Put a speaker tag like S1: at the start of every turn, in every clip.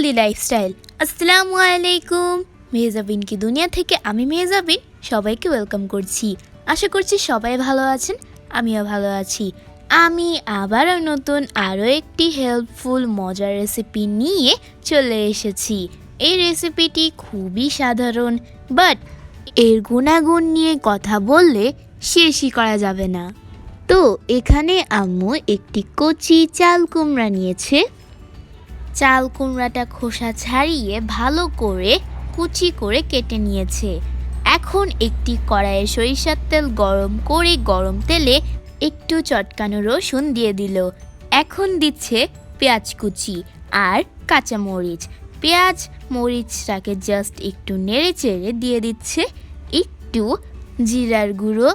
S1: Daily lifestyle. আসসালামু আলাইকুম। মেহজাবিন কি দুনিয়া থেকে আমি মেহজাবিন সবাইকে ওয়েলকাম করছি। আশা করছি সবাই ভালো আছেন, আমিও ভালো আছি। আমি আবারও নতুন আরও একটি হেল্পফুল মজার রেসিপি নিয়ে চলে এসেছি। এই রেসিপিটি খুবই সাধারণ, বাট এর গুণাগুণ নিয়ে কথা বললে শেষই করা যাবে না। তো এখানে আম্মু একটি কচি চাল কুমড়া নিয়েছে। চাল কুমড়াটা খোসা ছাড়িয়ে ভালো করে কুচি করে কেটে নিয়েছে। এখন একটি কড়াইয়ে সরিষার তেল গরম করে গরম তেলে একটু চটকানো রসুন দিয়ে দিল। এখন দিচ্ছে পেঁয়াজ কুচি আর কাঁচামরিচ। পেঁয়াজ মরিচটাকে জাস্ট একটু নেড়ে চেড়ে দিয়ে দিচ্ছে একটু জিরার গুঁড়ো,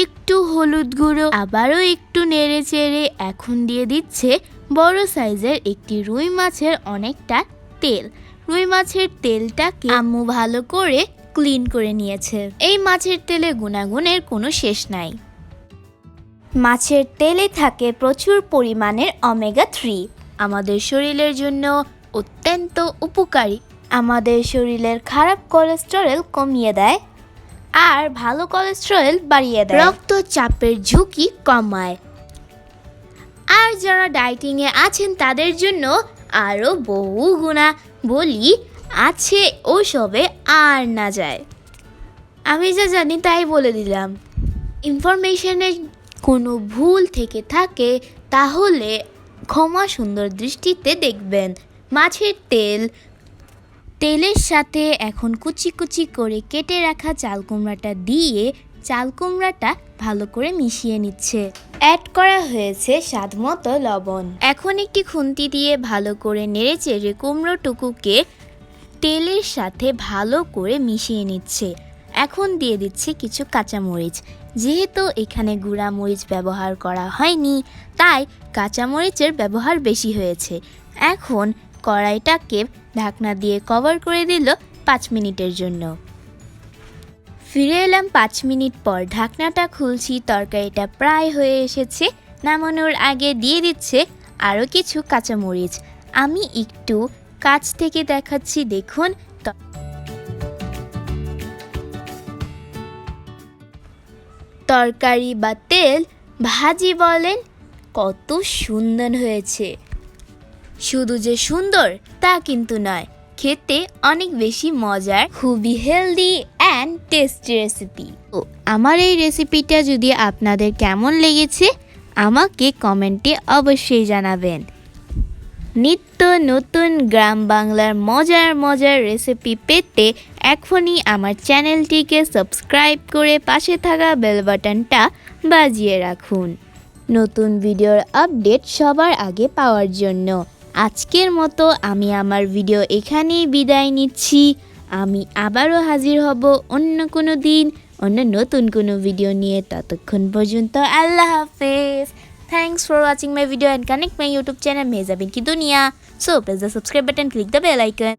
S1: একটু হলুদ গুঁড়ো, আবারও একটু নেড়ে চেড়ে এখন দিয়ে দিচ্ছে বড় সাইজের একটি রুই মাছের অনেকটা তেল। রুই মাছের তেলটাকে আম্মু ভালো করে ক্লিন করে নিয়েছে। এই মাছের তেলে গুণাগুণের কোনো শেষ নাই। মাছের তেলে থাকে প্রচুর পরিমাণের ওমেগা 3, আমাদের শরীরের জন্য অত্যন্ত উপকারী। আমাদের শরীরের খারাপ কোলেস্টেরল কমিয়ে দেয় আর ভালো কোলেস্টেরল বাড়িয়ে দেয়। রক্তচাপের ঝুঁকি কমায়। আর যারা ডায়েটিংয়ে আছেন তাদের জন্য আরও বহু গুণাবলী আছে, ওসবে আর না যায়। আমি যা জানি তাই বলে দিলাম। ইনফরমেশনে কোনো ভুল থেকে থাকে তাহলে ক্ষমা সুন্দর দৃষ্টিতে দেখবেন। মাছের তেলের সাথে এখন কুচি কুচি করে কেটে রাখা চাল কুমড়াটা দিয়ে চাল কুমড়াটা ভালো করে মিশিয়ে নিচ্ছে। অ্যাড করা হয়েছে স্বাদ মতো লবণ। এখন একটি খুন্তি দিয়ে ভালো করে নেড়ে চেড়ে কুমড়োটুকুকে তেলের সাথে ভালো করে মিশিয়ে নিচ্ছে। এখন দিয়ে দিচ্ছে কিছু কাঁচামরিচ। যেহেতু এখানে গুঁড়া মরিচ ব্যবহার করা হয়নি, তাই কাঁচামরিচের ব্যবহার বেশি হয়েছে। এখন কড়াইটাকে ঢাকনা দিয়ে কভার করে দিল 5 মিনিটের জন্য। ফিরে এলাম 5 মিনিট পর। ঢাকনাটা খুলছি, তরকারিটা প্রায় হয়ে এসেছে। নামানোর আগে দিয়ে দিচ্ছে আরও কিছু কাঁচামরিচ। আমি একটু কাছ থেকে দেখাচ্ছি, দেখুন। তরকারি বা তেল ভাজি বলেন, কত সুন্দর হয়েছে। শুধু যে সুন্দর তা কিন্তু নয়, খেতে অনেক বেশি মজার, খুবই হেলদি অ্যান্ড টেস্টি রেসিপি। তো আমার এই রেসিপিটা যদি আপনাদের কেমন লেগেছে আমাকে কমেন্টে অবশ্যই জানাবেন। নিত্য নতুন গ্রাম বাংলার মজার রেসিপি পেতে এখনই আমার চ্যানেলটিকে সাবস্ক্রাইব করে পাশে থাকা বেল বাটনটা বাজিয়ে রাখুন, নতুন ভিডিওর আপডেট সবার আগে পাওয়ার জন্য। আজকের মতো আমি আমার ভিডিও এখানেই বিদায় নিচ্ছি। আমি আবারও হাজির হব অন্য কোনো দিন, অন্য নতুন কোনো ভিডিও নিয়ে। ততক্ষণ পর্যন্ত আল্লাহ হাফেজ। Thanks for watching my video and connect my YouTube channel Mahjaben ki Duniya. So press the subscribe button, click the bell icon.